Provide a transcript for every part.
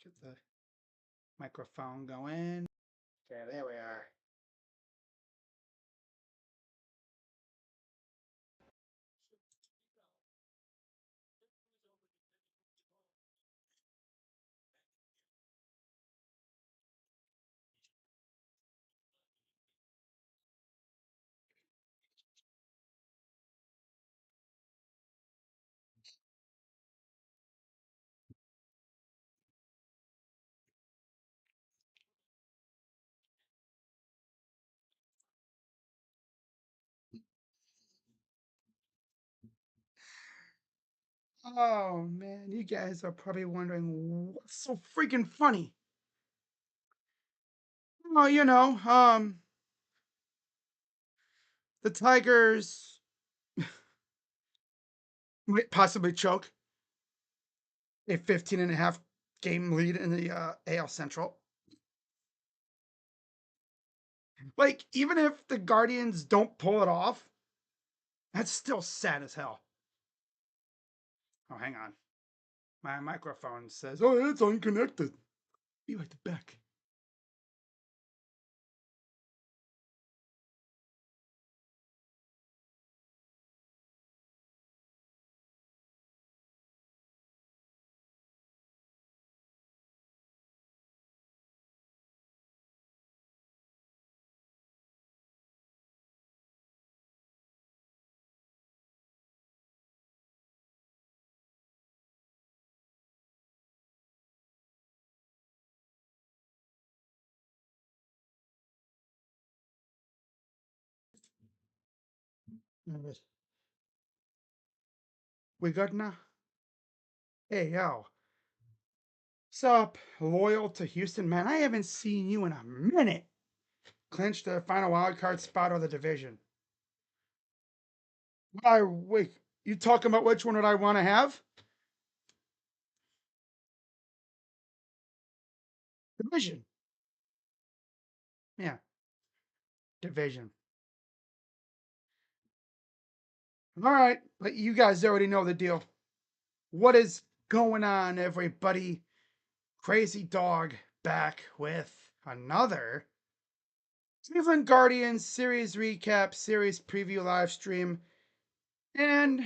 Get the microphone going. Okay, there we are. Oh man, you guys are probably wondering what's so freaking funny. Well, the Tigers might possibly choke a 15 and a half game lead in the AL Central. Like, even if the Guardians don't pull it off, that's still sad as hell. Oh, hang on. My microphone says, oh, it's unconnected. Be right back. We good now? Hey, yo. Sup, loyal to Houston, man? I haven't seen you in a minute. Clinch the final wild card spot of the division. Wait, you talking about which one would I want to have? Division. Yeah, division. All right, but you guys already know the deal. What is going on, everybody? Crazy Dog back with another Cleveland Guardians series recap, series preview live stream. And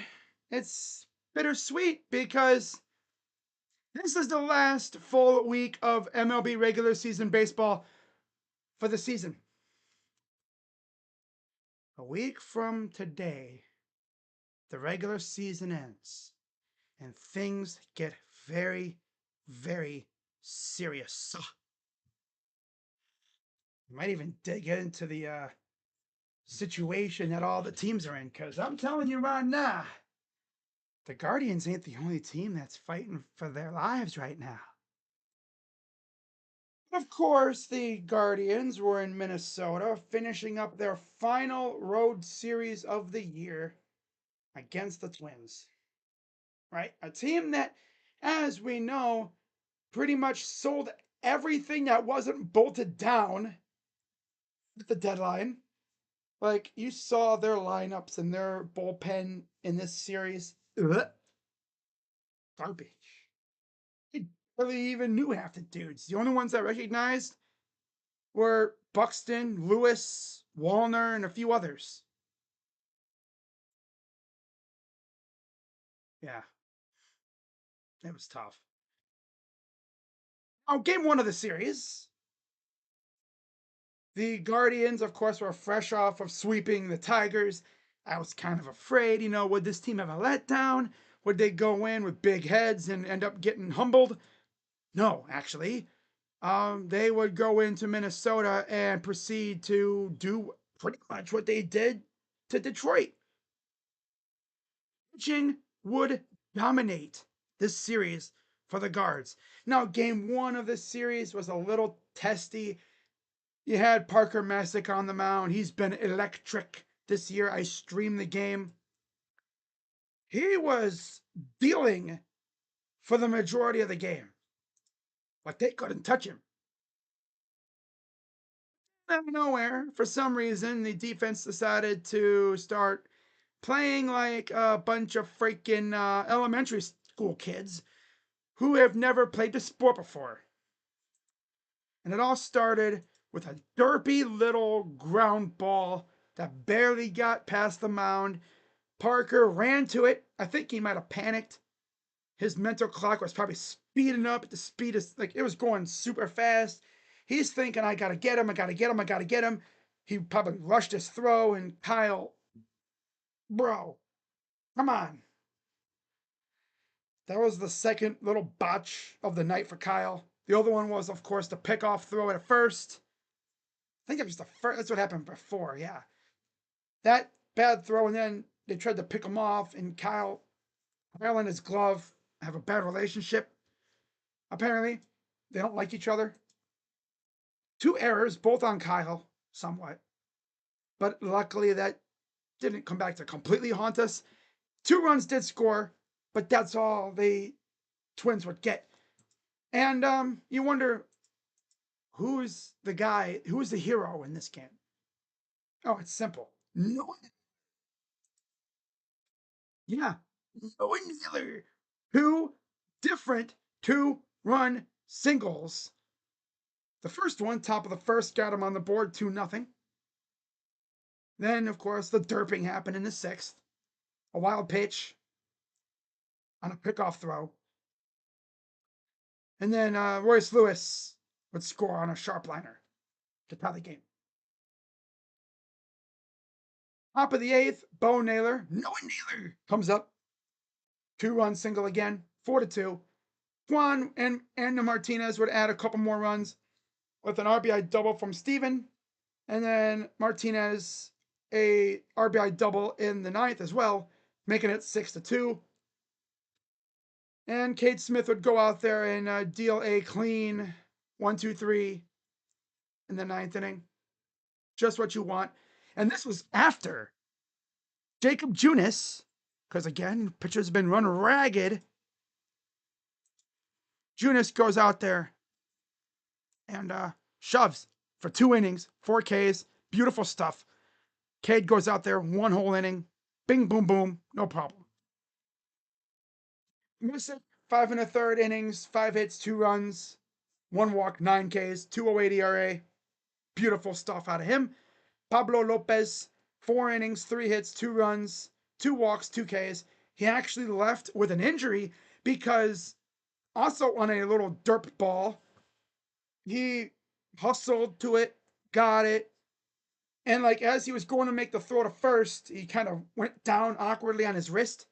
it's bittersweet because this is the last full week of MLB regular season baseball for the season. A week from today, the regular season ends and things get very, very serious. We might even get into the situation that all the teams are in, because I'm telling you right now, the Guardians ain't the only team that's fighting for their lives right now. Of course, the Guardians were in Minnesota, finishing up their final road series of the year against the Twins. Right? A team that, as we know, pretty much sold everything that wasn't bolted down at the deadline. Like, you saw their lineups and their bullpen in this series. Ugh. Garbage. I barely even knew half the dudes. The only ones I recognized were Buxton, Lewis, Wallner, and a few others. Yeah, it was tough. Oh, game one of the series. The Guardians, of course, were fresh off of sweeping the Tigers. I was kind of afraid, would this team have a letdown? Would they go in with big heads and end up getting humbled? No, actually. They would go into Minnesota and proceed to do pretty much what they did to Detroit. Pitching would dominate this series for the Guards. Now, game one of this series was a little testy. You had Parker Messick on the mound. He's been electric this year. I streamed the game. He was dealing for the majority of the game, but they couldn't touch him. Out of nowhere, for some reason, the defense decided to start playing like a bunch of freaking elementary school kids who have never played the sport before. And it all started with a derpy little ground ball that barely got past the mound. Parker ran to it. I think he might have panicked. His mental clock was probably speeding up at the speed of, like, it was going super fast. He's thinking, I gotta get him, I gotta get him, I gotta get him. He probably rushed his throw, and Kyle, bro, come on. That was the second little botch of the night for Kyle. The other one was, of course, the pickoff throw at first. I think it was the first. That's what happened before. Yeah, that bad throw, and then they tried to pick him off, and Kyle and his glove have a bad relationship. Apparently, they don't like each other. Two errors, both on Kyle, somewhat, but luckily that didn't come back to completely haunt us. 2 runs did score, but that's all the Twins would get. And you wonder, who's the guy, who's the hero in this game? Oh, it's simple. No, yeah, Noah Naylor. Two different 2-run singles. The first one, top of the first, got him on the board 2-0. Then, of course, the derping happened in the 6th. A wild pitch on a pickoff throw. And then Royce Lewis would score on a sharp liner to tie the game. Top of the 8th, Bo Naylor, Noah Naylor, comes up. 2-run single again, 4-2. Juan and Martinez would add a couple more runs with an RBI double from Steven. And then Martinez, a RBI double in the 9th as well, making it 6-2. And Cade Smith would go out there and deal a clean 1-2-3 in the 9th inning. Just what you want. And this was after Jacob Junis, because again, pitchers have been run ragged. Junis goes out there and shoves for 2 innings, 4 Ks, beautiful stuff. Cade goes out there, 1 whole inning, bing, boom, boom, no problem. Missing 5 1/3 innings, 5 hits, 2 runs, 1 walk, 9 Ks, 2.08 ERA. Beautiful stuff out of him. Pablo Lopez, 4 innings, 3 hits, 2 runs, 2 walks, 2 Ks. He actually left with an injury because also on a little derp ball, he hustled to it, got it, and like as he was going to make the throw to first, he kind of went down awkwardly on his wrist,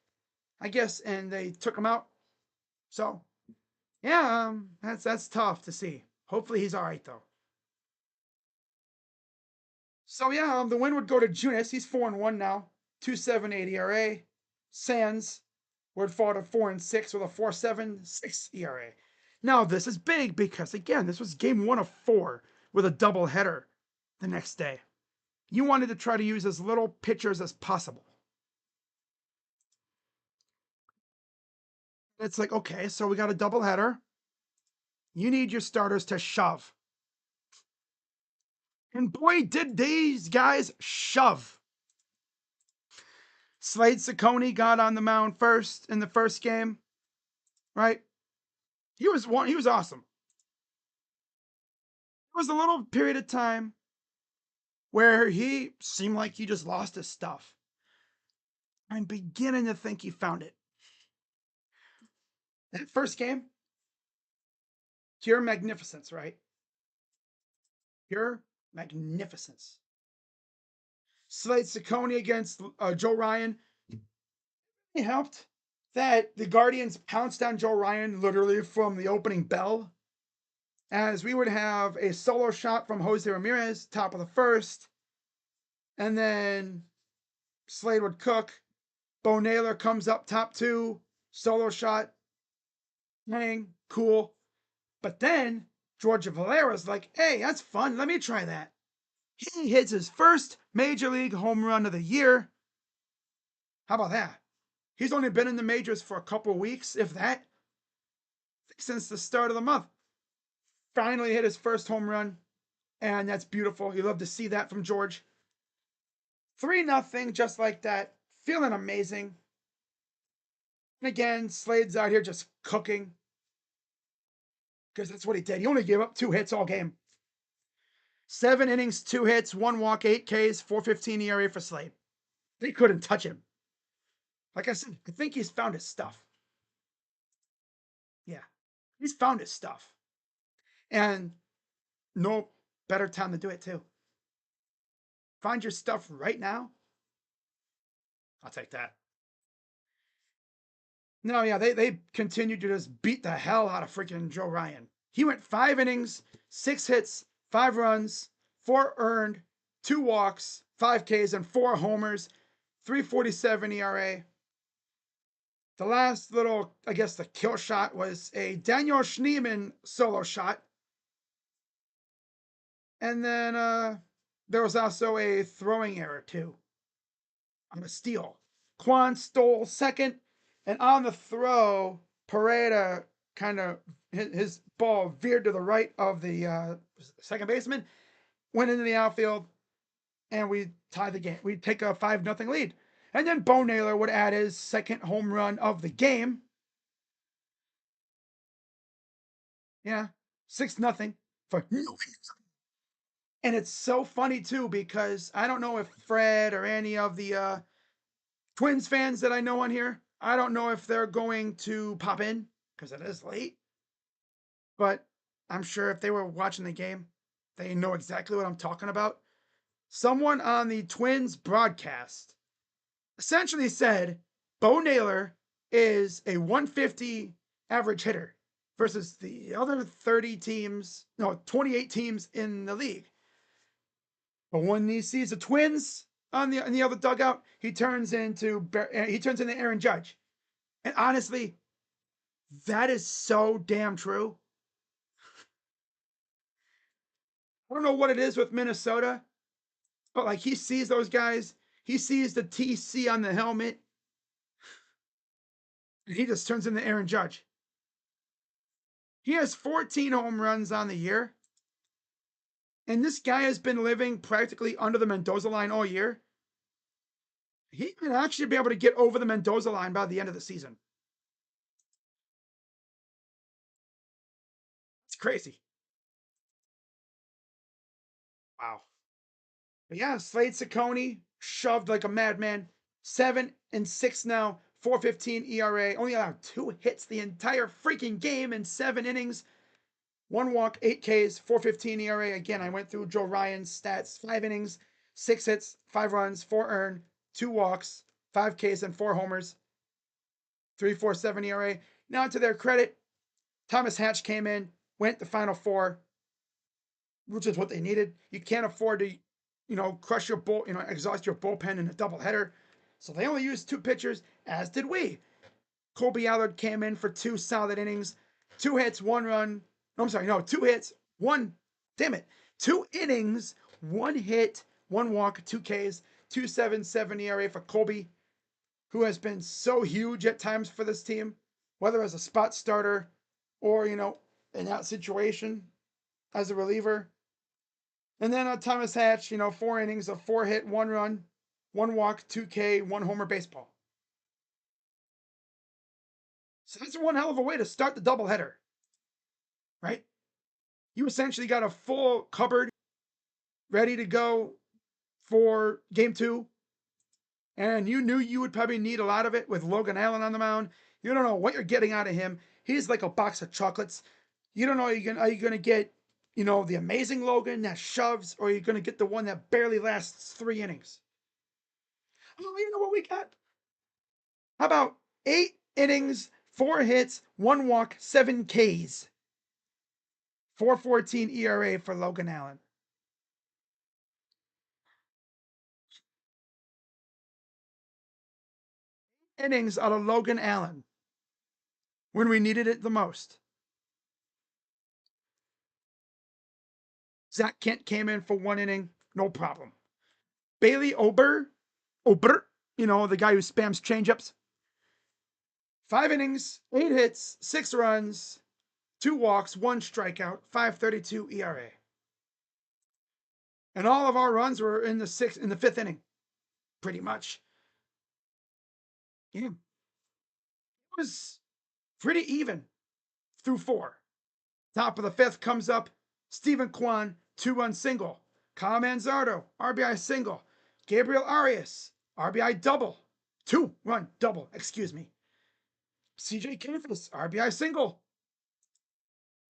I guess, and they took him out. So, yeah, that's tough to see. Hopefully he's all right though. So yeah, the win would go to Junis. He's 4-1 now, 2.78 ERA. Sands would fall to 4-6 with a 4.76 ERA. Now this is big because again, this was game 1 of 4 with a double header the next day. You wanted to try to use as little pitchers as possible. It's like, okay, so we got a double header. You need your starters to shove. And boy, did these guys shove. Slade Cecconi got on the mound first in the first game, right? He was awesome. There was a little period of time where he seemed like he just lost his stuff. I'm beginning to think he found it. That first game, pure magnificence, right? Pure magnificence. Slade Cecconi against Joe Ryan. It helped that the Guardians pounced on Joe Ryan literally from the opening bell, as we would have a solo shot from Jose Ramirez, top of the first, and then Slade would cook. Bo Naylor comes up top 2, solo shot, hang, cool. But then George Valera's like, hey, that's fun. Let me try that. He hits his first major league home run of the year. How about that? He's only been in the majors for a couple weeks, if that, since the start of the month. Finally hit his first home run, and that's beautiful. You love to see that from George. 3-0, just like that. Feeling amazing. And again, Slade's out here just cooking, because that's what he did. He only gave up 2 hits all game. 7 innings, 2 hits, 1 walk, 8 Ks, 4.15 ERA for Slade. They couldn't touch him. Like I said, I think he's found his stuff. Yeah, he's found his stuff. And no better time to do it, too. Find your stuff right now. I'll take that. No, yeah, they continued to just beat the hell out of freaking Joe Ryan. He went 5 innings, 6 hits, 5 runs, 4 earned, 2 walks, 5 Ks, and 4 homers, 3.47 ERA. The last little, I guess, the kill shot was a Daniel Schneemann solo shot. And then there was also a throwing error, too, on a steal. Kwan stole second, and on the throw, Pareda kind of, his ball veered to the right of the second baseman, went into the outfield, and we tie the game. We take a 5-0 lead. And then Bo Naylor would add his second home run of the game. Yeah, 6-0 for no. And it's so funny too, because I don't know if Fred or any of the Twins fans that I know on here, I don't know if they're going to pop in because it is late. But I'm sure if they were watching the game, they know exactly what I'm talking about. Someone on the Twins broadcast essentially said Bo Naylor is a 150 average hitter versus the other 28 teams in the league. But when he sees the Twins in the other dugout, he turns into Aaron Judge. And honestly, that is so damn true. I don't know what it is with Minnesota, but like he sees those guys, he sees the TC on the helmet, and he just turns into Aaron Judge. He has 14 home runs on the year. And this guy has been living practically under the Mendoza line all year. He could actually be able to get over the Mendoza line by the end of the season. It's crazy. Wow. But yeah, Slade Cecconi shoved like a madman. 7-6 now, 4.15 ERA. Only allowed 2 hits the entire freaking game in 7 innings. 1 walk, 8 Ks, 4.15 ERA. Again, I went through Joe Ryan's stats. 5 innings, 6 hits, 5 runs, 4 earned, 2 walks, 5 Ks, and 4 homers. 3.47 ERA. Now, to their credit, Thomas Hatch came in, went the final 4, which is what they needed. You can't afford to, crush your exhaust your bullpen in a doubleheader. So they only used 2 pitchers, as did we. Colby Allard came in for 2 solid innings, 2 hits, 1 run. No, I'm sorry, no, 2 hits, 1. Damn it, 2 innings, 1 hit, 1 walk, 2 Ks, 2.77 ERA for Colby, who has been so huge at times for this team, whether as a spot starter or in that situation as a reliever. And then Thomas Hatch, 4 innings of 4 hit, 1 run, 1 walk, 2 K, 1 homer baseball. So that's one hell of a way to start the doubleheader, right? You essentially got a full cupboard ready to go for game 2. And you knew you would probably need a lot of it with Logan Allen on the mound. You don't know what you're getting out of him. He's like a box of chocolates. You don't know, are you going to get, the amazing Logan that shoves, or are you going to get the one that barely lasts 3 innings? Oh, you know what we got? How about 8 innings, 4 hits, 1 walk, 7 Ks. 4.14 ERA for Logan Allen. Innings out of Logan Allen when we needed it the most. Zach Kent came in for 1 inning, no problem. Bailey Ober, the guy who spams changeups. 5 innings, 8 hits, 6 runs, 2 walks, 1 strikeout, 5.32 ERA. And all of our runs were in the 5th inning, pretty much. Yeah. It was pretty even through 4. Top of the 5th comes up, Stephen Kwan 2-run single. Kyle Manzardo, RBI single. Gabriel Arias, RBI double. 2-run double, excuse me. CJ Kayfus, RBI single.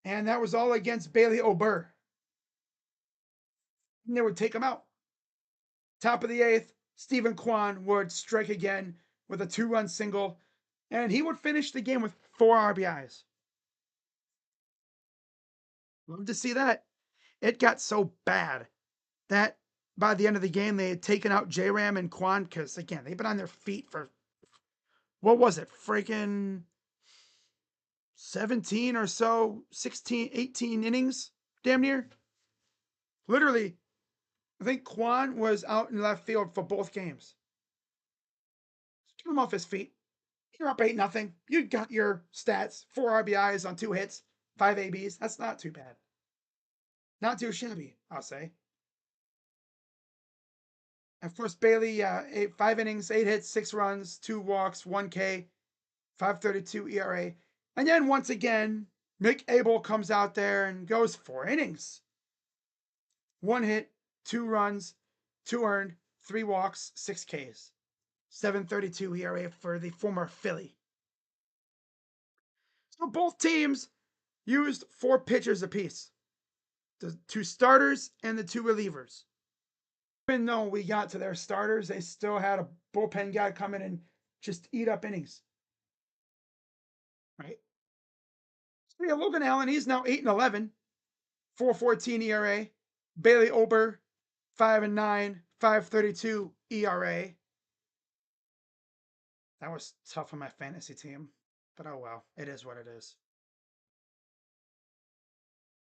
And that was all against Bailey Ober. And they would take him out. Top of the 8th, Stephen Kwan would strike again with a 2-run single, and he would finish the game with 4 RBIs. Love to see that. It got so bad that by the end of the game, they had taken out J-Ram and Kwan because, again, they've been on their feet for, what was it, freaking 17 or so, 16, 18 innings, damn near. Literally, I think Kwan was out in left field for both games. Get him off his feet. You're up 8-0. You got your stats, 4 RBIs on 2 hits, 5 ABs. That's not too bad. Not too shabby, I'll say. Of course, Bailey, 5 innings, 8 hits, 6 runs, 2 walks, 1 K, 5.32 ERA. And then once again, Mick Abel comes out there and goes 4 innings. 1 hit, 2 runs, 2 earned, 3 walks, 6 Ks. 7.32 ERA for the former Philly. So both teams used 4 pitchers apiece. The 2 starters and the 2 relievers. Even though we got to their starters, they still had a bullpen guy come in and just eat up innings. Right? So yeah, Logan Allen, he's now 8-11, 4.14 ERA. Bailey Ober, 5-9, 5.32 ERA. That was tough on my fantasy team, but oh well, it is what it is.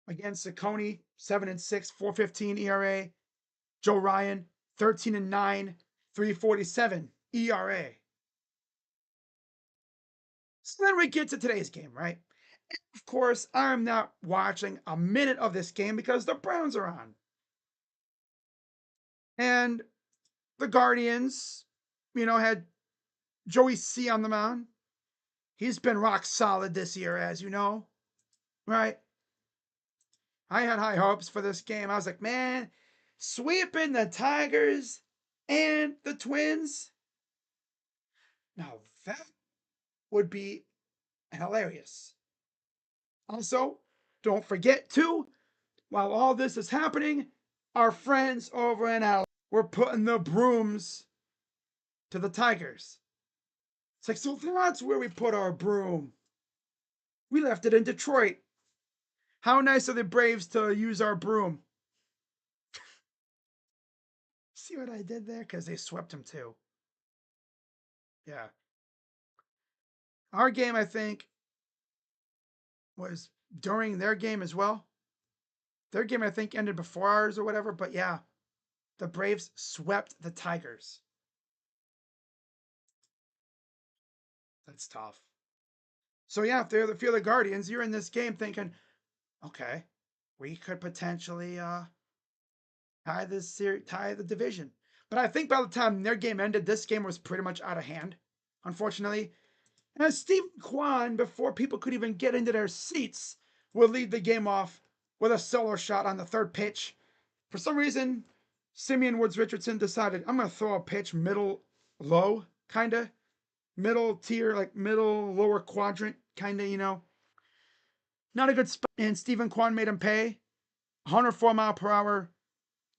Against Saccone, 7-6, 4.15 ERA. Joe Ryan, 13-9, 3.47 ERA. So then we get to today's game, right? And of course, I'm not watching a minute of this game because the Browns are on. And the Guardians, had Joey C on the mound. He's been rock solid this year, as you know, right? I had high hopes for this game. I was like, man, sweeping the Tigers and the Twins. Now that would be hilarious. Also, don't forget too, while all this is happening, our friends over in LA were putting the brooms to the Tigers. It's like, so that's where we put our broom. We left it in Detroit. How nice of the Braves to use our broom. See what I did there? Because they swept them too. Yeah. Our game, I think, was during their game as well. Their game, I think, ended before ours or whatever. But yeah, the Braves swept the Tigers. That's tough. So yeah, if you're the Guardians, you're in this game thinking, okay, we could potentially tie the division. But I think by the time their game ended, this game was pretty much out of hand, unfortunately. And Stephen Kwan, before people could even get into their seats, would lead the game off with a solo shot on the 3rd pitch. For some reason, Simeon Woods Richardson decided, I'm going to throw a pitch middle low, kind of. Middle tier, like middle lower quadrant, kind of, Not a good spot. And Stephen Kwan made him pay. 104 mile per hour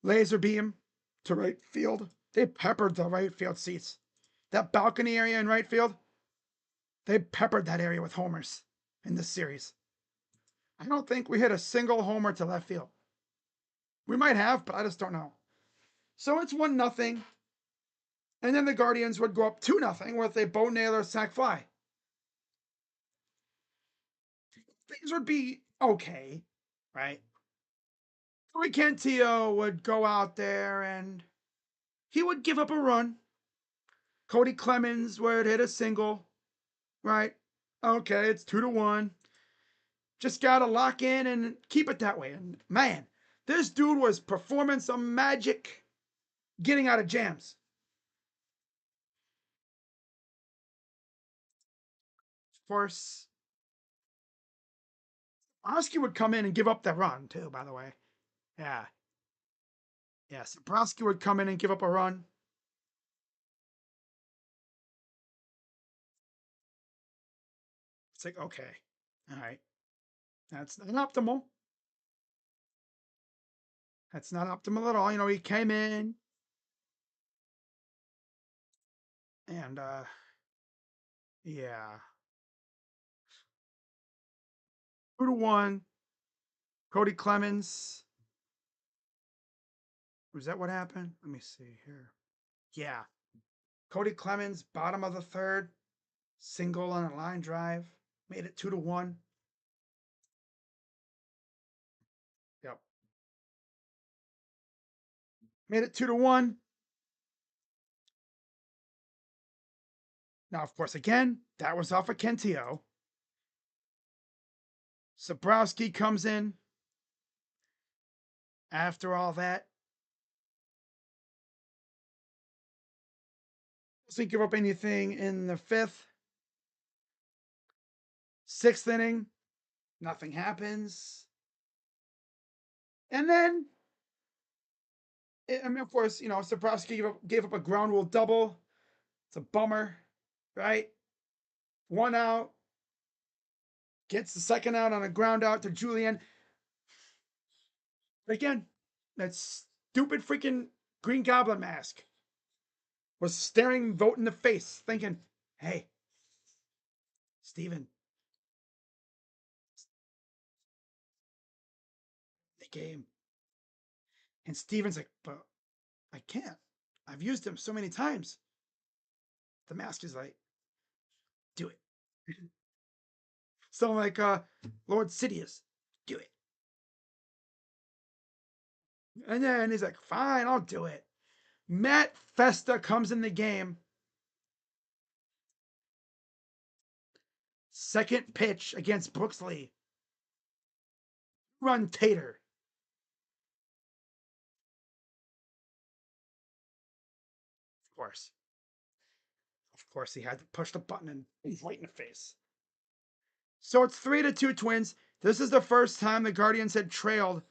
laser beam to right field. They peppered the right field seats. That balcony area in right field, they peppered that area with homers in this series. I don't think we hit a single homer to left field. We might have, but I just don't know. So it's 1-0. And then the Guardians would go up 2-0 with a Bo Naylor sac fly. Things would be okay, right? Troy Cantillo would go out there and he would give up a run. Cody Clemens would hit a single, right? Okay, it's 2-1. Just gotta lock in and keep it that way. And man, this dude was performing some magic getting out of jams. Of course, Oski would come in and give up that run too, by the way. Yeah. Yeah. Sabrowski would come in and give up a run. It's like, okay. All right. That's not optimal. That's not optimal at all. You know, he came in and yeah. 2-1. Cody Clemens. Was that what happened? Let me see here. Yeah. Cody Clemens, bottom of the third, single on a line drive, made it 2-1. Yep. Made it 2-1. Now, of course, again, that was off of Kentio. Sabrowski comes in after all that. Doesn't give up anything in the fifth. Sixth inning, nothing happens. And then, I mean, of course, you know, Sabrowski gave up a ground rule double. It's a bummer, right? 1 out. Gets the second out on a ground out to Julian. Again, that stupid freaking Green Goblin mask was staring Vogt in the face, thinking, hey, Steven, the game. And Steven's like, but I can't. I've used him so many times. The mask is like, do it. So like Lord Sidious, do it. And then he's like, fine, I'll do it. Matt Festa comes in the game. Second pitch against Brooks Lee. Run Tater. Of course. Of course, he had to push the button and he's right in the face. So it's 3-2 Twins. This is the first time the Guardians had trailed.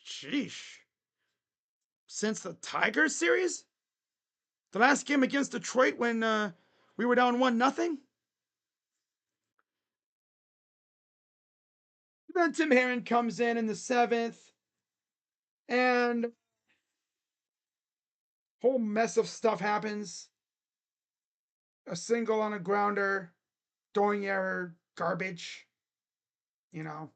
Sheesh. Since the Tigers series? The last game against Detroit when we were down 1-0? Then Tim Herron comes in the seventh. And whole mess of stuff happens. A single on a grounder. Throwing error. Garbage. You know.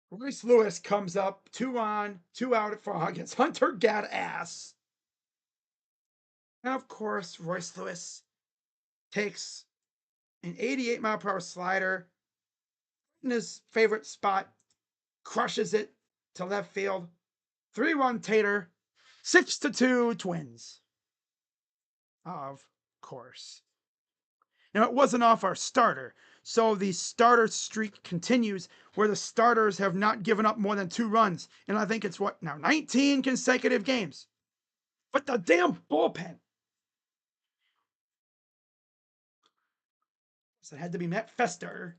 Royce Lewis comes up, 2 on, 2 out for against Hunter Gadass. And of course, Royce Lewis takes an 88 mile per hour slider in his favorite spot, crushes it to left field. 3-1 Tater, 6-2 Twins. Of course. Now, it wasn't off our starter, so the starter streak continues where the starters have not given up more than 2 runs. And I think it's what now, 19 consecutive games. But the damn bullpen. So it had to be Matt Festa.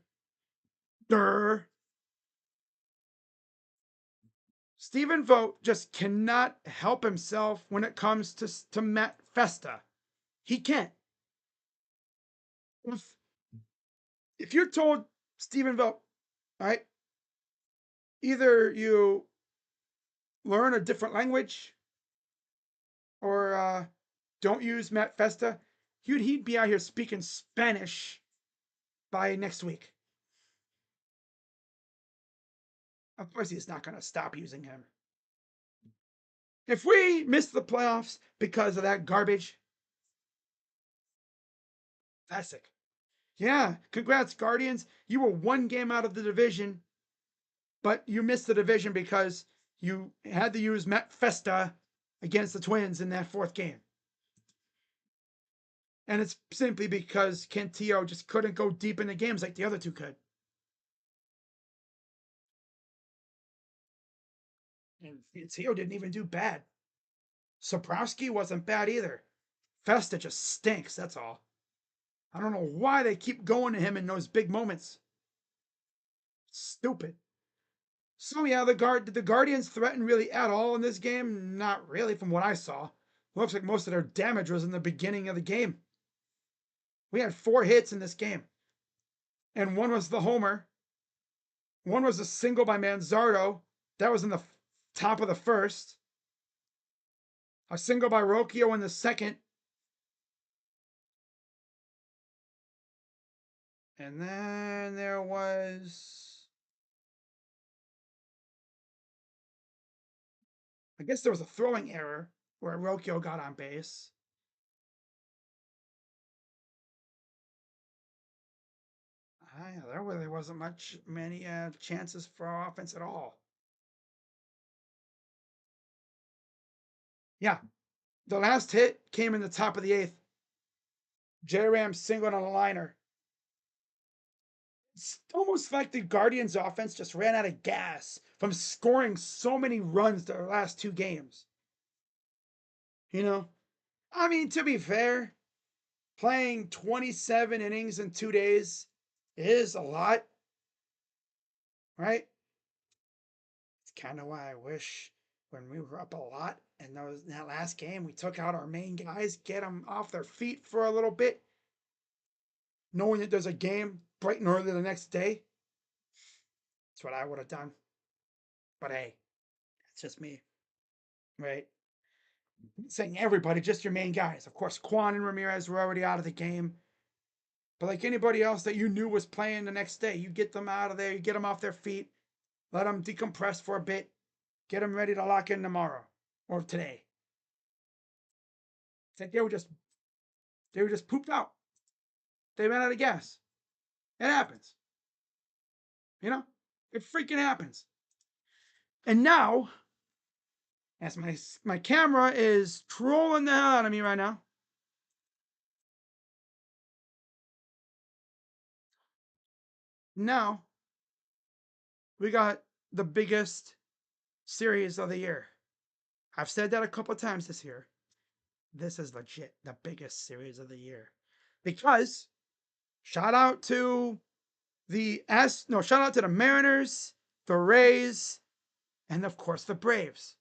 Durr. Stephen Vogt just cannot help himself when it comes to Matt Festa. He can't. If you're told, Stephen Vogt, all right, either you learn a different language or don't use Matt Festa, he'd be out here speaking Spanish by next week. Of course, he's not going to stop using him. If we miss the playoffs because of that garbage, classic. Yeah, congrats, Guardians. You were 1 game out of the division, but you missed the division because you had to use Matt Festa against the Twins in that 4th game. And it's simply because Cantillo just couldn't go deep in the games like the other 2 could. And Cantillo didn't even do bad. Sabrowski wasn't bad either. Festa just stinks, that's all. I don't know why they keep going to him in those big moments. Stupid. So yeah, did the Guardians threaten really at all in this game? Not really, from what I saw. Looks like most of their damage was in the beginning of the game. We had 4 hits in this game, and one was the homer. One was a single by Manzardo. That was in the top of the first. A single by Rocchio in the second. And then there was, I guess there was a throwing error where Rocchio got on base. There really wasn't many chances for offense at all. Yeah, the last hit came in the top of the 8th. J-Ram singled on a liner. It's almost like the Guardians offense just ran out of gas from scoring so many runs their last 2 games. You know, I mean, to be fair, playing 27 innings in 2 days is a lot, right? It's kind of why I wish when we were up a lot and in that last game, we took out our main guys, get them off their feet for a little bit, knowing that there's a game bright and early the next day. That's what I would have done. But hey, it's just me, right? Saying everybody, just your main guys. Of course, Quan and Ramirez were already out of the game. But like anybody else that you knew was playing the next day, you get them out of there, you get them off their feet, let them decompress for a bit, get them ready to lock in tomorrow or today. It's like they were just pooped out. They ran out of gas. It happens. You know? It freaking happens. And now, as my camera is trolling the hell out of me right now. Now, we got the biggest series of the year. I've said that a couple times this year. This is legit the biggest series of the year. Because shout out to shout out to the Mariners, the Rays, and of course the Braves.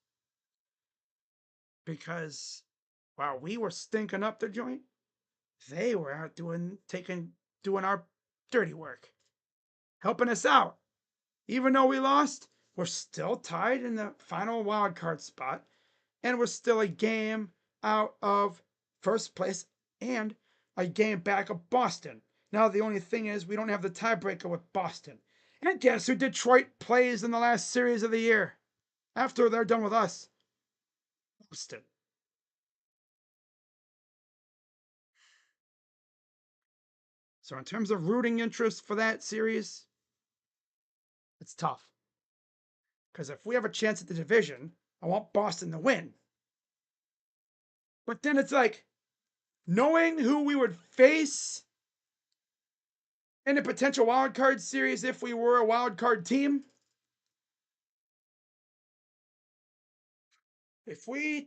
Because while we were stinking up the joint, they were out doing our dirty work, helping us out. Even though we lost, we're still tied in the final wild card spot, and we're still a game out of first place and a game back of Boston. Now the only thing is we don't have the tiebreaker with Boston. And guess who Detroit plays in the last series of the year? After they're done with us. Boston. So in terms of rooting interest for that series, it's tough. Because if we have a chance at the division, I want Boston to win. But then it's like, knowing who we would face in a potential wild card series if we were a wild card team, if we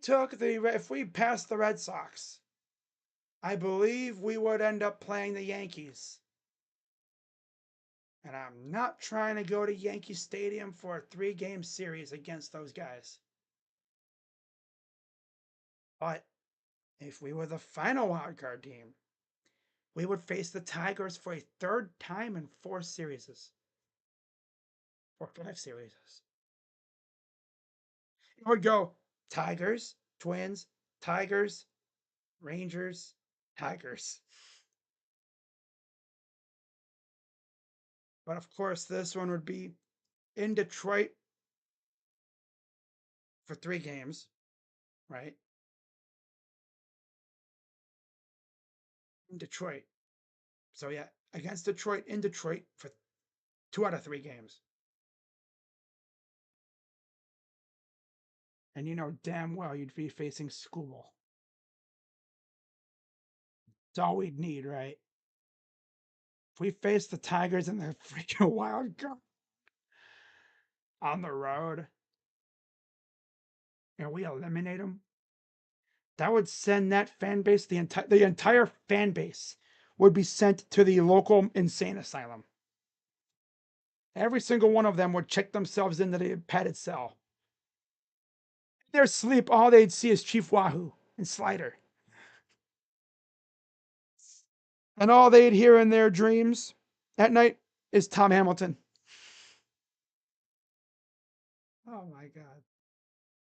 passed the Red Sox, I believe we would end up playing the Yankees. And I'm not trying to go to Yankee Stadium for a 3-game series against those guys. But if we were the final wild card team, we would face the Tigers for a 3rd time in 4 series. Or 5 series. It would go Tigers, Twins, Tigers, Rangers, Tigers. But of course, this one would be in Detroit for 3 games, right? In Detroit. So yeah, against Detroit in Detroit for 2 out of 3 games. And you know damn well you'd be facing Skubal. It's all we'd need, right? If we face the Tigers in the freaking wild card on the road and we eliminate them, that would send that fan base, the entire fan base would be sent to the local insane asylum. Every single one of them would check themselves into the padded cell. In their sleep, all they'd see is Chief Wahoo and Slider. And all they'd hear in their dreams at night is Tom Hamilton. Oh my God.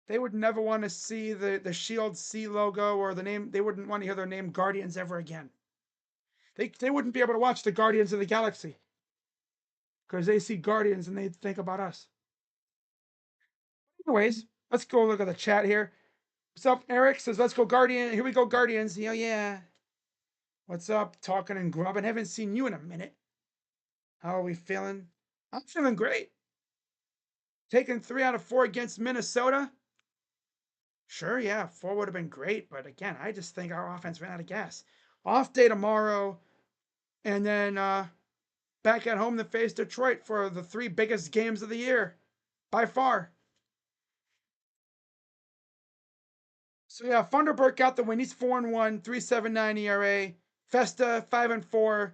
They would never want to see the Shield C logo or the name. They wouldn't want to hear their name Guardians ever again. They wouldn't be able to watch the Guardians of the Galaxy because they see Guardians and they think about us. Anyways, let's go look at the chat here. What's up? Eric says, let's go Guardian. Here we go, Guardians. Yeah, yeah. What's up? Talking and grubbing. Haven't seen you in a minute. How are we feeling? I'm feeling great. Taking 3 out of 4 against Minnesota. Sure, yeah, 4 would have been great. But again, I just think our offense ran out of gas. Off day tomorrow. And then back at home to face Detroit for the 3 biggest games of the year. By far. So yeah, Funderburk got the win. He's 4-1, 3.79 ERA. Festa 5-4,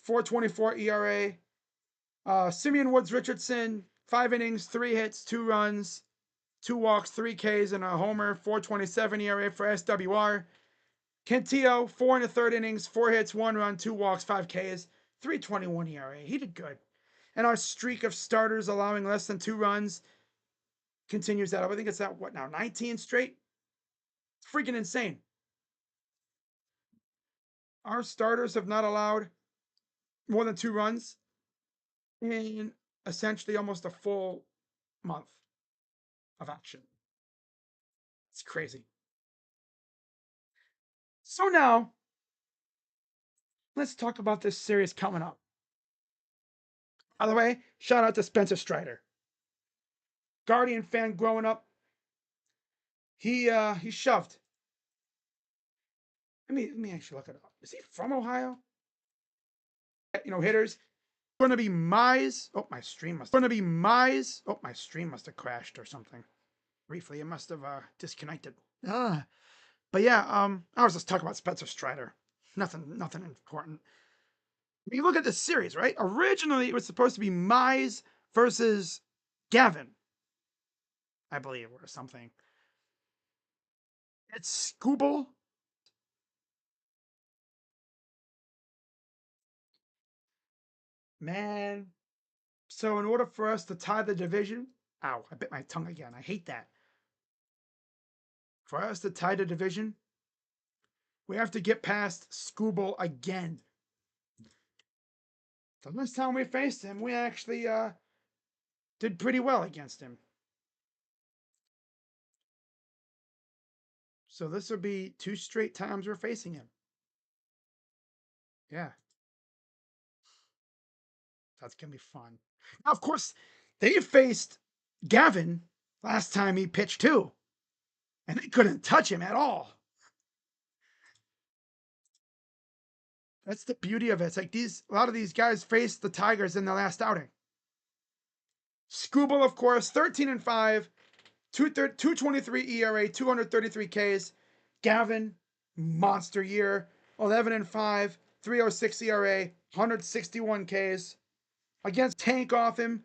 4.24 ERA. Simeon Woods Richardson, 5 innings, 3 hits, 2 runs, 2 walks, 3 Ks, and a homer. 4.27 ERA for SWR. Cantillo, 4 1/3 innings, 4 hits, 1 run, 2 walks, 5 Ks, 3.21 ERA. He did good. And our streak of starters allowing less than 2 runs continues that. I think it's at what now? 19 straight? It's freaking insane. Our starters have not allowed more than 2 runs in essentially almost a full month of action. It's crazy. So now, let's talk about this series coming up. By the way, shout out to Spencer Strider. Guardian fan growing up. He shoved. Let me actually look it up. Is he from Ohio? Hitters. Going to be Mize. Oh, my stream must have crashed or something. Briefly, it must have disconnected. But yeah, I was just talking about Spencer Strider. Nothing important. You look at this series, right? Originally, it was supposed to be Mize versus Gavin, I believe, or something. It's Skubal. Man. So in order for us to tie the division, ow, I bit my tongue again. I hate that. For us to tie the division, we have to get past Skubal again. The last time we faced him, we actually did pretty well against him. So this will be 2 straight times we're facing him. Yeah. That's going to be fun. Now, of course, they faced Gavin last time he pitched too, and they couldn't touch him at all. That's the beauty of it. It's like a lot of these guys faced the Tigers in their last outing. Skubal, of course, 13-5, 2.23 ERA, 233 Ks. Gavin, monster year, 11-5, 3.06 ERA, 161 Ks. Against Tank off him.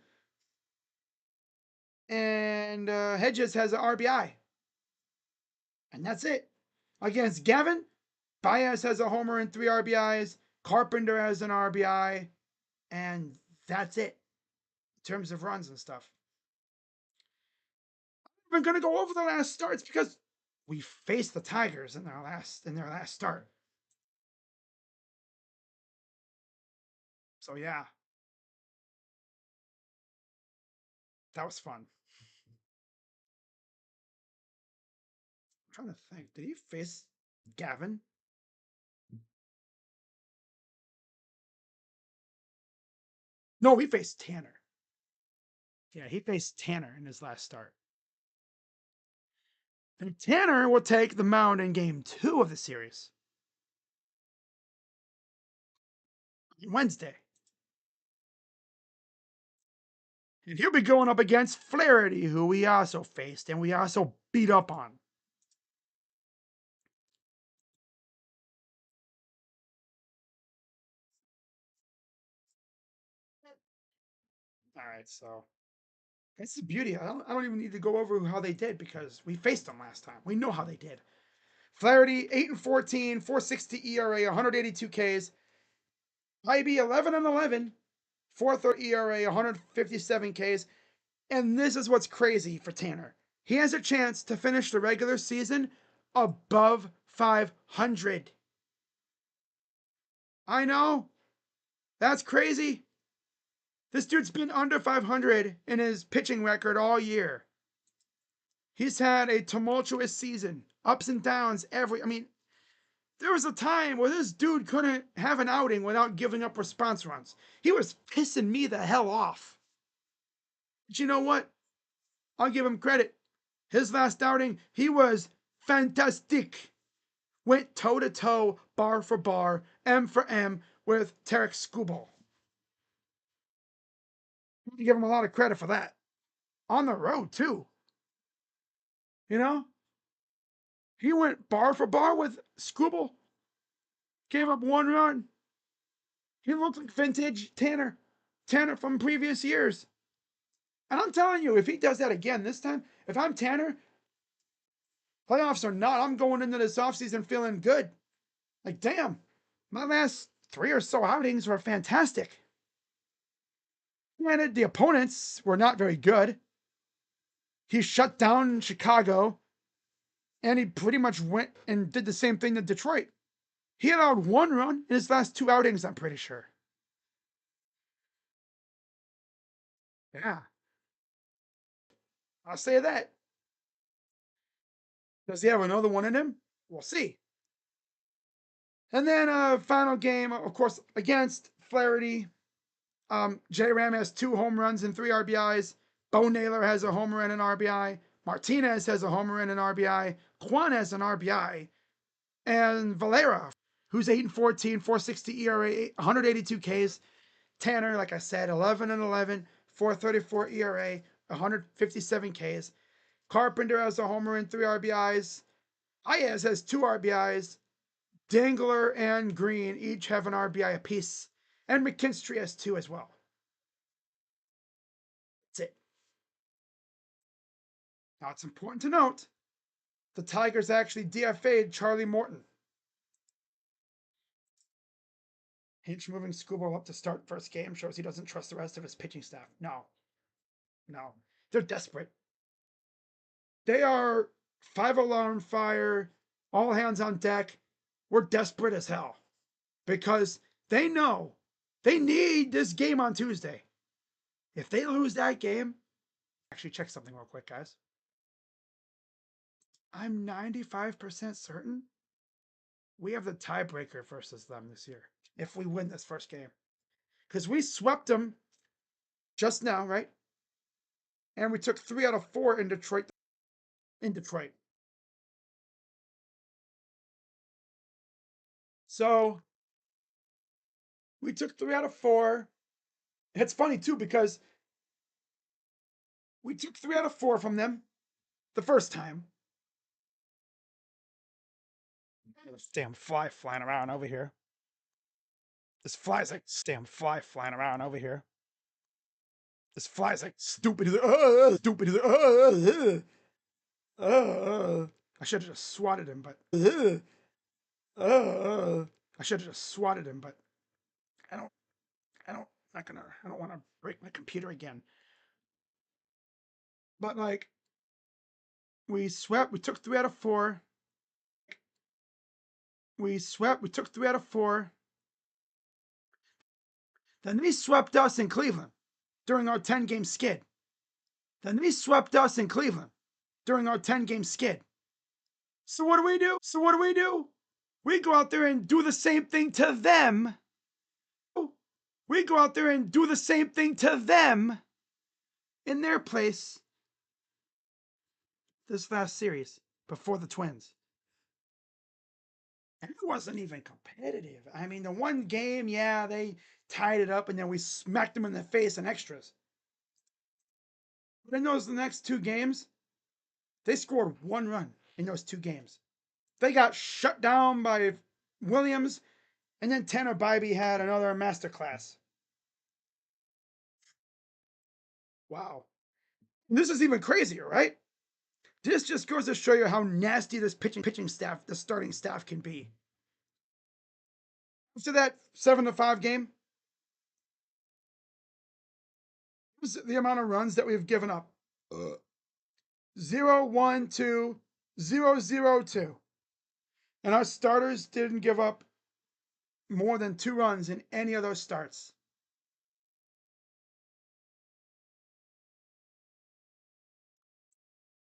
And Hedges has an RBI. And that's it. Against Gavin, Baez has a homer and 3 RBIs. Carpenter has an RBI. And that's it in terms of runs and stuff. We're going to go over the last starts because we faced the Tigers in their last start. So yeah. That was fun. I'm trying to think. Did he face Gavin? No, he faced Tanner. Yeah, he faced Tanner in his last start. And Tanner will take the mound in game 2 of the series. Wednesday. And he'll be going up against Flaherty, who we also faced and we also beat up on. All right, so that's the beauty. I don't even need to go over how they did because we faced them last time. We know how they did. Flaherty 8-14, 4.60 ERA, 182 Ks. Bibee 11-11, 4.30 ERA, 157 Ks. And this is what's crazy for Tanner. He has a chance to finish the regular season above 500. I know. That's crazy. This dude's been under 500 in his pitching record all year. He's had a tumultuous season, ups and downs I mean, there was a time where this dude couldn't have an outing without giving up response runs. He was pissing me the hell off. But you know what? I'll give him credit. His last outing, he was fantastic. Went toe to toe, bar for bar, M for M with Tarik Skubal. You give him a lot of credit for that. On the road, too. You know? He went bar for bar with Skubal. Gave up 1 run. He looked like vintage Tanner. Tanner from previous years. And I'm telling you, if he does that again this time, if I'm Tanner, playoffs or not, I'm going into this offseason feeling good. Like, damn, my last 3 or so outings were fantastic. Granted, the opponents were not very good. He shut down Chicago, and he pretty much went and did the same thing to Detroit. He allowed 1 run in his last 2 outings, I'm pretty sure. Yeah. I'll say that. Does he have another one in him? We'll see. And then final game, of course, against Flaherty. J Ram has 2 home runs and 3 RBIs. Bo Naylor has a homer and an RBI. Martinez has a homer and an RBI. Kwan has an RBI. And Valera, who's 8-14, 4.60 ERA, 182 Ks. Tanner, like I said, 11-11, 4.34 ERA, 157 Ks. Carpenter has a homer and 3 RBIs. Hayes has 2 RBIs. Dangler and Green each have an RBI apiece. And McKinstry has 2 as well. That's it. Now it's important to note the Tigers actually DFA'd Charlie Morton. Hinch moving Skubal up to start first game shows he doesn't trust the rest of his pitching staff. No. They're desperate. They are 5-alarm fire, all hands on deck. We're desperate as hell because they know they need this game on Tuesday. If they lose that game, actually check something real quick, guys. I'm 95% certain we have the tiebreaker versus them this year if we win this first game. Because we swept them just now, right? And we took 3 out of 4 in Detroit. So we took 3 out of 4. It's funny too because we took 3 out of 4 from them the first time. This damn fly flying around over here. This fly's like damn fly flying around over here. This fly's like stupid. Stupid. I should have just swatted him, but I should have just swatted him, but I don't want to break my computer again. But like, we swept. We took 3 out of 4. We took 3 out of 4. Then they swept us in Cleveland during our 10-game skid. So what do? We go out there and do the same thing to them. In their place this last series before the Twins. And it wasn't even competitive. I mean, the one game, yeah, they tied it up and then we smacked them in the face in extras. But in the next 2 games, they scored 1 run in those 2 games. They got shut down by Williams, and then Tanner Bibee had another masterclass. Wow. This is even crazier, right? This just goes to show you how nasty this pitching staff, the starting staff, can be. After that 7-5 game, was the amount of runs that we've given up. 0, 1, 2, 0, 0, 2. And our starters didn't give up more than 2 runs in any of those starts.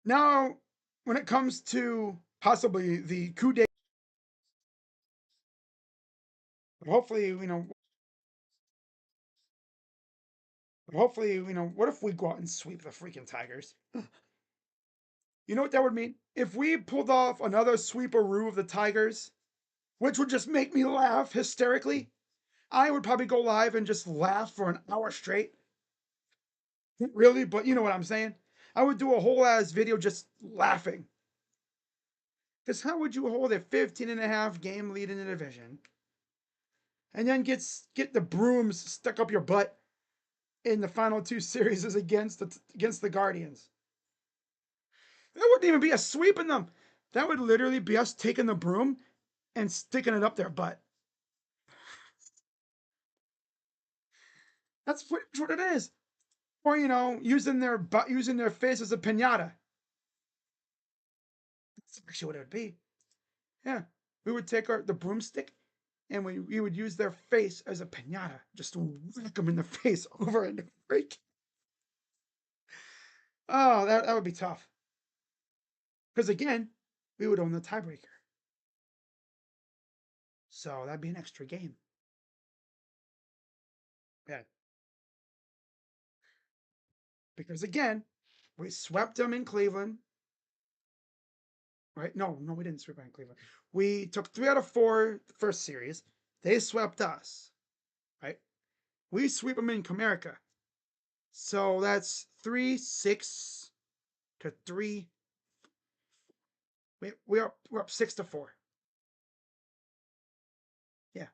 Now, when it comes to possibly the coup d'etat, hopefully, what if we go out and sweep the freaking Tigers? You know what that would mean? If we pulled off another sweeperoo of the Tigers, which would just make me laugh hysterically, I would probably go live and just laugh for an hour straight. Really? But you know what I'm saying? I would do a whole ass video just laughing. Because how would you hold a 15-and-a-half game lead in the division and then get the brooms stuck up your butt in the final 2 series against the Guardians? That wouldn't even be a sweep in them. That would literally be us taking the broom and sticking it up their butt. That's what it is. Or using their face as a pinata. That's actually what it would be. Yeah, we would take the broomstick and we would use their face as a pinata, just to whack them in the face over and over again. Oh, that would be tough. Because again, we would own the tiebreaker. So that'd be an extra game. Yeah. Because again, we swept them in Cleveland. Right? No, we didn't sweep them in Cleveland. We took 3 out of 4 the first series. They swept us. Right? We sweep them in Comerica. So that's 3-6 to 3. We're up 6-4. Yeah.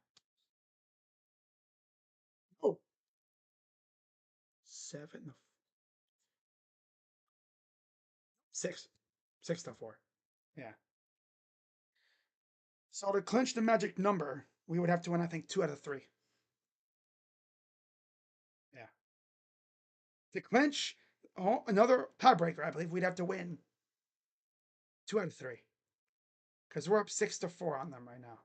Oh, 7 6 6-4. Yeah. So to clinch the magic number, we would have to win, I think, 2 out of 3. Yeah. To clinch another tiebreaker, I believe we'd have to win 2 out of 3. Because we're up 6-4 on them right now.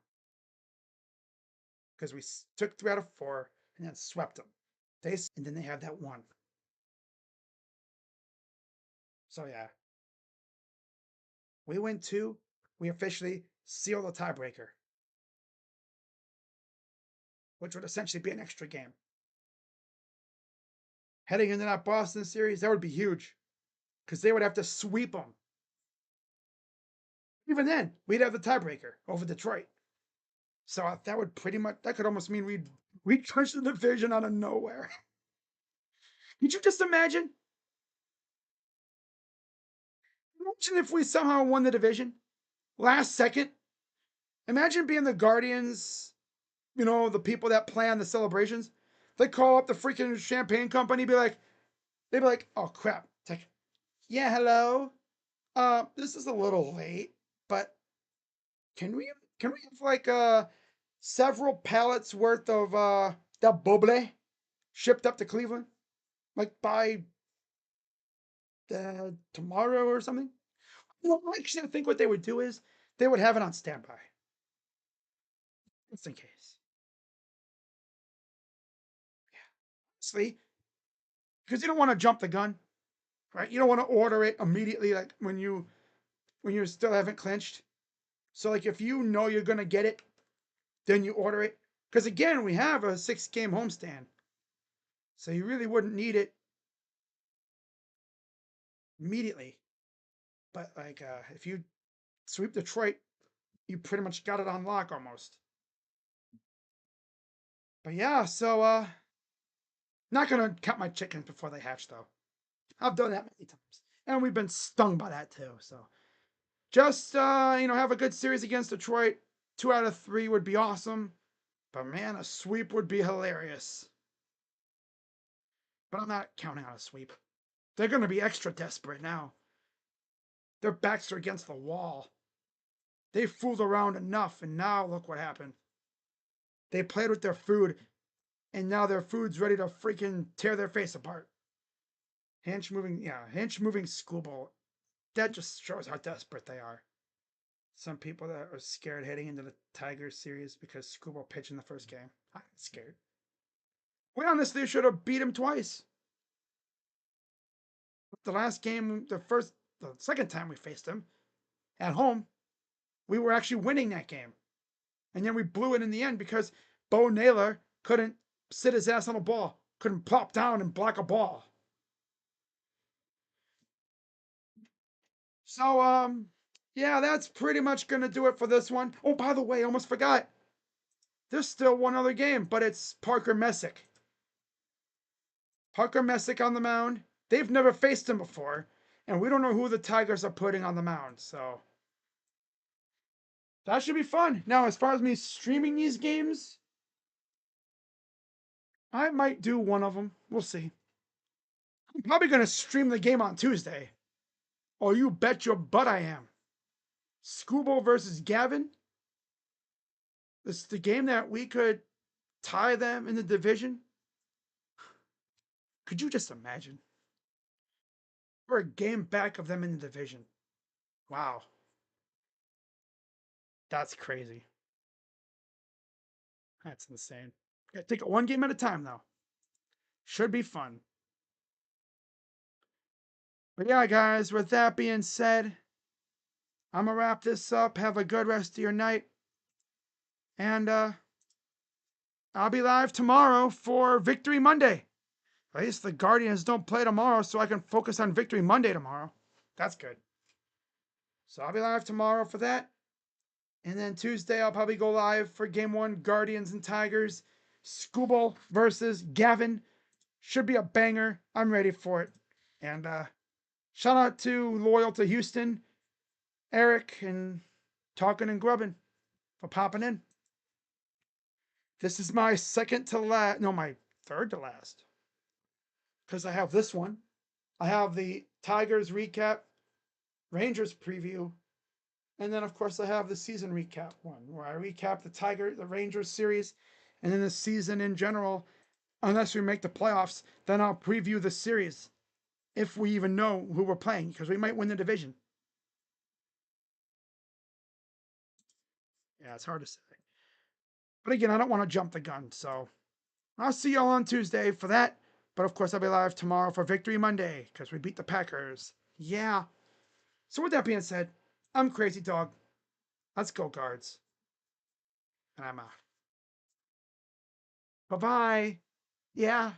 Because we took 3 out of 4 and then swept them. And then they had that 1. So yeah. We win 2. We officially seal the tiebreaker, which would essentially be an extra game. Heading into that Boston series, that would be huge. Because they would have to sweep them. Even then, we'd have the tiebreaker over Detroit. So that would that could almost mean we'd clinch the division out of nowhere. Could you just imagine? Imagine if we somehow won the division last second. Imagine being the Guardians, the people that plan the celebrations. They call up the freaking champagne company, they'd be like, oh crap. It's like, yeah, hello. This is a little late, but can we have like several pallets worth of the buble shipped up to Cleveland? Like by tomorrow or something? Actually, I think what they would do is they would have it on standby. Just in case. Yeah. Honestly, because you don't want to jump the gun, right? You don't want to order it immediately, like when you still haven't clinched. So like if you know you're gonna get it, then you order it. Because again, we have a 6-game homestand. So you really wouldn't need it immediately. But like if you sweep Detroit, you pretty much got it on lock almost. But yeah, so not gonna count my chickens before they hatch though. I've done that many times. And we've been stung by that too. So just have a good series against Detroit. 2 out of 3 would be awesome. But man, a sweep would be hilarious. But I'm not counting on a sweep. They're going to be extra desperate now. Their backs are against the wall. They fooled around enough, and now look what happened. They played with their food, and now their food's ready to freaking tear their face apart. Hinch moving Skubal. That just shows how desperate they are. Some people that are scared heading into the Tigers series because Skubal pitched in the first game. I'm scared. We honestly should have beat him twice. The last game, the second time we faced him at home, we were actually winning that game. And then we blew it in the end because Bo Naylor couldn't sit his ass on a ball, couldn't plop down and block a ball. So, yeah, that's pretty much going to do it for this one. Oh, by the way, I almost forgot. There's still one other game, but it's Parker Messick. Parker Messick on the mound. They've never faced him before, and we don't know who the Tigers are putting on the mound, so that should be fun. Now, as far as me streaming these games, I might do one of them. We'll see. I'm probably going to stream the game on Tuesday. Oh, you bet your butt I am. Skubal versus Gavin. This is the game that we could tie them in the division. Could you just imagine? We're a game back of them in the division. Wow. That's crazy. That's insane. Gotta take it one game at a time, though. Should be fun. But yeah, guys, with that being said, I'm going to wrap this up. Have a good rest of your night. And I'll be live tomorrow for Victory Monday. At least the Guardians don't play tomorrow, so I can focus on Victory Monday tomorrow. That's good. So I'll be live tomorrow for that. And then Tuesday, I'll probably go live for Game 1, Guardians and Tigers. Skubal versus Gavin. Should be a banger. I'm ready for it. And shout out to Loyal to Houston, Eric, and Talking and Grubbing for popping in. This is my second to last, no, my third to last. Because I have this one. I have the Tigers recap, Rangers preview, and then of course I have the season recap one where I recap the Rangers series, and then the season in general. Unless we make the playoffs, then I'll preview the series if we even know who we're playing, because we might win the division. Yeah, it's hard to say. But again, I don't want to jump the gun, so I'll see y'all on Tuesday for that. But of course, I'll be live tomorrow for Victory Monday because we beat the Packers. Yeah. So with that being said, I'm Crazy Dog. Let's go, Guards. And I'm out. Bye-bye. Yeah.